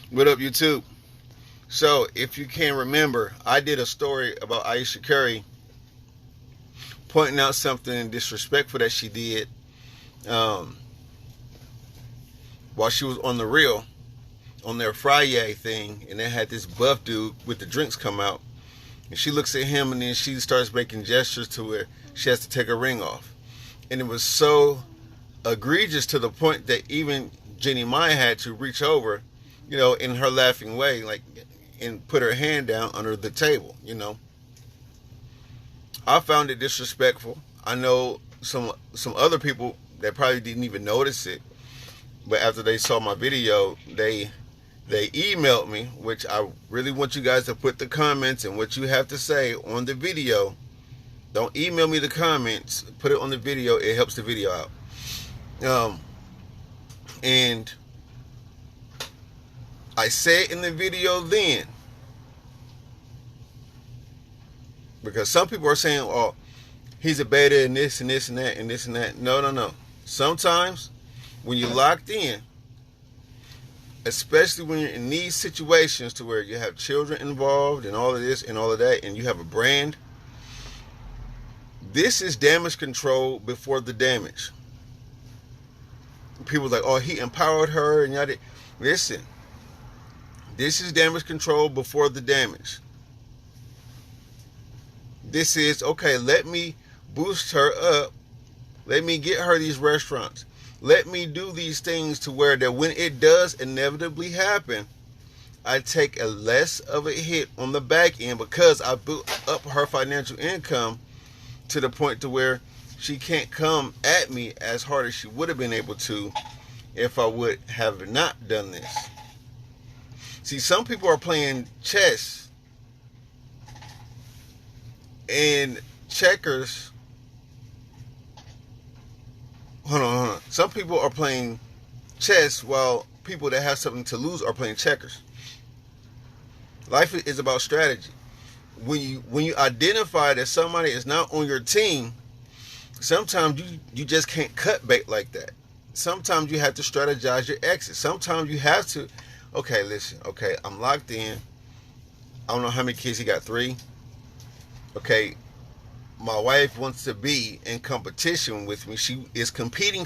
What up, YouTube? So, if you can remember, I did a story about Ayesha Curry pointing out something disrespectful that she did um, while she was on the reel on their Friday thing, and they had this buff dude with the drinks come out, and she looks at him, and then she starts making gestures to where she has to take her ring off, and it was so egregious to the point that even Jenny Maya had to reach over, in her laughing way, like, and put her hand down under the table. I found it disrespectful. I know some other people that probably didn't even notice it, but after they saw my video, they emailed me, which I really want you guys to put the comments and what you have to say on the video. Don't email me the comments. Put it on the video. It helps the video out. And I said in the video then, because some people are saying, oh, he's a beta and this and this and that and this and that. No. Sometimes when you're locked in, especially when you're in these situations to where you have children involved and all of this and all of that, and you have a brand, this is damage control before the damage. People are like, oh, he empowered her and yada. Listen, this is damage control before the damage. This is, okay, let me boost her up. Let me get her these restaurants. Let me do these things to where that when it does inevitably happen, I take a less of a hit on the back end because I built up her financial income to the point to where she can't come at me as hard as she would have been able to if I would have not done this. See, some people are playing chess and checkers. Hold on. Some people are playing chess while people that have something to lose are playing checkers. Life is about strategy. When you identify that somebody is not on your team, sometimes you just can't cut bait like that. Sometimes you have to strategize your exit. Sometimes you have to, okay, listen, okay, I'm locked in. I don't know how many kids he got, 3. Okay, my wife wants to be in competition with me. She is competing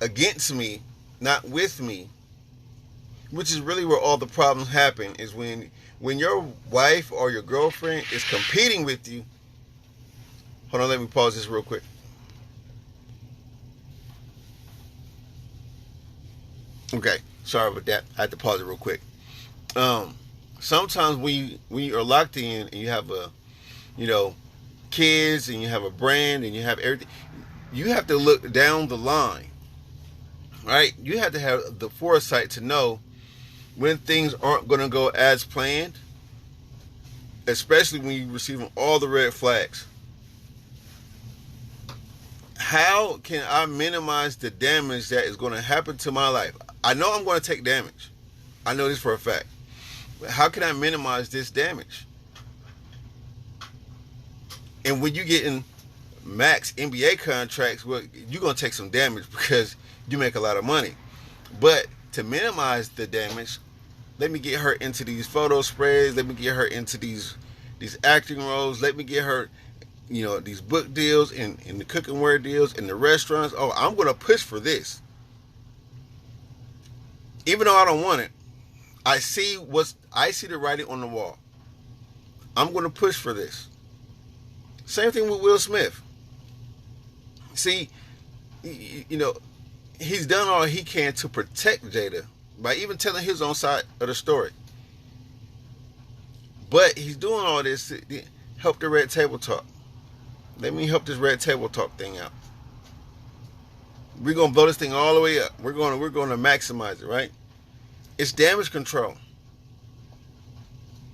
against me, not with me, which is really where all the problems happen, is when your wife or your girlfriend is competing with you. Hold on, let me pause this real quick. Okay, sorry about that. I had to pause it real quick. Sometimes when you are locked in and you have kids and you have a brand and you have everything, you have to look down the line, right? You have to have the foresight to know when things aren't going to go as planned, especially when you're receiving all the red flags. How can I minimize the damage that is going to happen to my life? I know I'm going to take damage. I know this for a fact. But how can I minimize this damage? And when you get in max NBA contracts, well, you're going to take some damage because you make a lot of money. But to minimize the damage, let me get her into these photo sprays. Let me get her into these acting roles. Let me get her, these book deals and the cookware deals and the restaurants. Oh, I'm going to push for this. Even though I don't want it, I see the writing on the wall. I'm going to push for this. Same thing with Will Smith. See, he's done all he can to protect Jada by even telling his own side of the story. But he's doing all this to help the Red Table Talk. Let me help this Red Table Talk thing out. We're gonna blow this thing all the way up. We're gonna maximize it, right? It's damage control.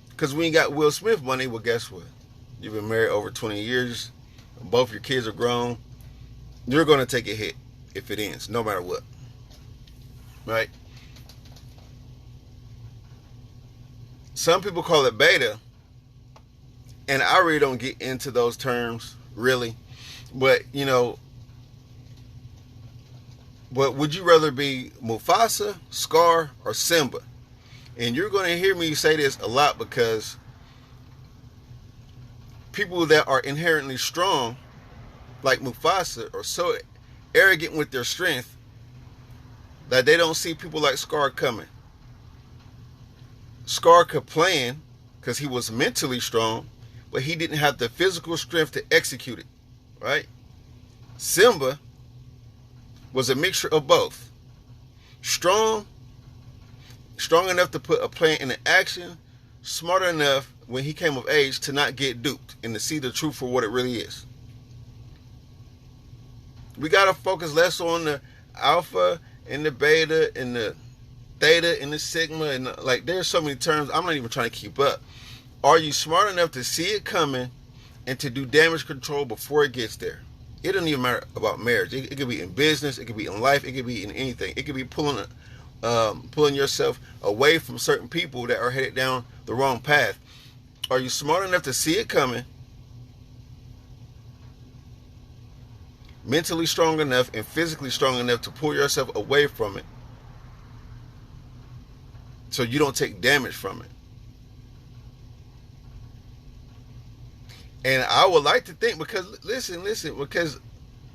Because when you got Will Smith money, well, guess what? You've been married over 20 years. Both your kids are grown. You're gonna take a hit if it ends, no matter what, right? Some people call it beta, and I really don't get into those terms, really. But, but would you rather be Mufasa, Scar, or Simba? And you're going to hear me say this a lot because people that are inherently strong, like Mufasa, are so arrogant with their strength that they don't see people like Scar coming. Scar could plan because he was mentally strong, but he didn't have the physical strength to execute it, right? Simba was a mixture of both. Strong enough to put a plan into action, smart enough when he came of age to not get duped and to see the truth for what it really is. We got to focus less on the alpha and the beta and the theta and the sigma, and like there's so many terms I'm not even trying to keep up. Are you smart enough to see it coming and to do damage control before it gets there? It doesn't even matter about marriage. It could be in business, it could be in life, it could be in anything. It could be pulling yourself away from certain people that are headed down the wrong path. Are you smart enough to see it coming, mentally strong enough and physically strong enough to pull yourself away from it so you don't take damage from it? And I would like to think, because listen, because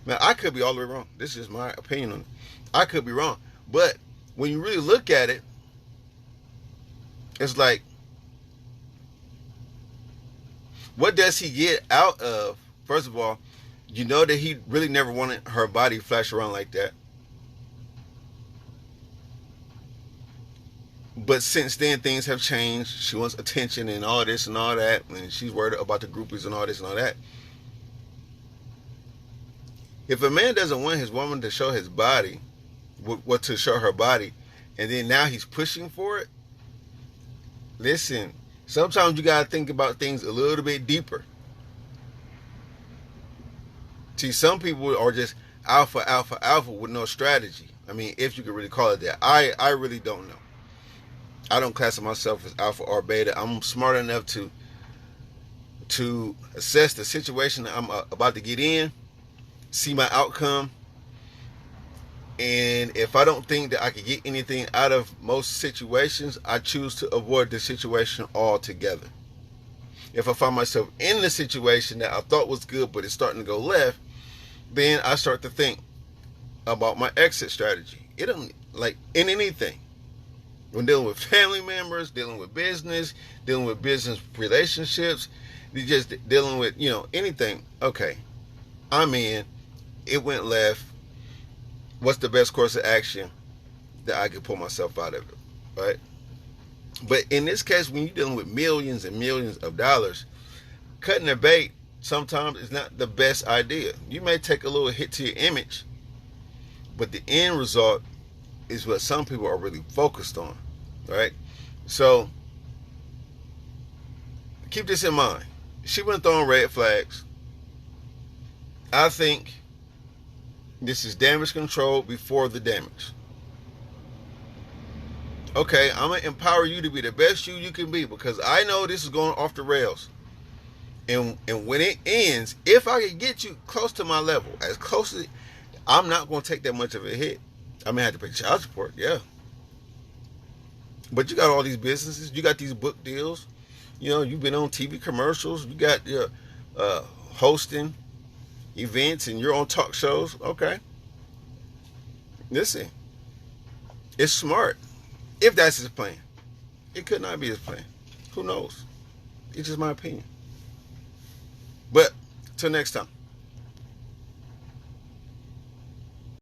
now I could be all the way wrong. This is my opinion on it. I could be wrong. But when you really look at it, it's like, what does he get out of? First of all, you know that he really never wanted her body flash around like that. But since then, things have changed. She wants attention and all this and all that. And she's worried about the groupies and all this and all that. If a man doesn't want his woman to show his body, what to show her body, and then now he's pushing for it, listen, sometimes you got to think about things a little bit deeper. See, some people are just alpha with no strategy. I mean, if you could really call it that. I really don't know. I don't classify myself as alpha or beta. I'm smart enough to assess the situation that I'm about to get in, see my outcome, and if I don't think that I can get anything out of most situations, I choose to avoid the situation altogether. If I find myself in the situation that I thought was good but it's starting to go left, then I start to think about my exit strategy. It don't, like in anything. When dealing with family members, dealing with business relationships, just dealing with, anything. Okay, I'm in. It went left. What's the best course of action that I could pull myself out of it, right? But in this case, when you're dealing with millions and millions of dollars, cutting the bait sometimes is not the best idea. You may take a little hit to your image, but the end result is what some people are really focused on, right? So keep this in mind. She went throwing red flags. I think this is damage control before the damage. Okay, I'm going to empower you to be the best you can be, because I know this is going off the rails. And when it ends, if I can get you close to my level, as close as, I'm not going to take that much of a hit. I may have to pay child support, yeah. But you got all these businesses. You got these book deals. You've been on TV commercials. You got your hosting events, and you're on talk shows. Okay. Listen, it's smart. If that's his plan. It could not be his plan. Who knows? It's just my opinion. But till next time.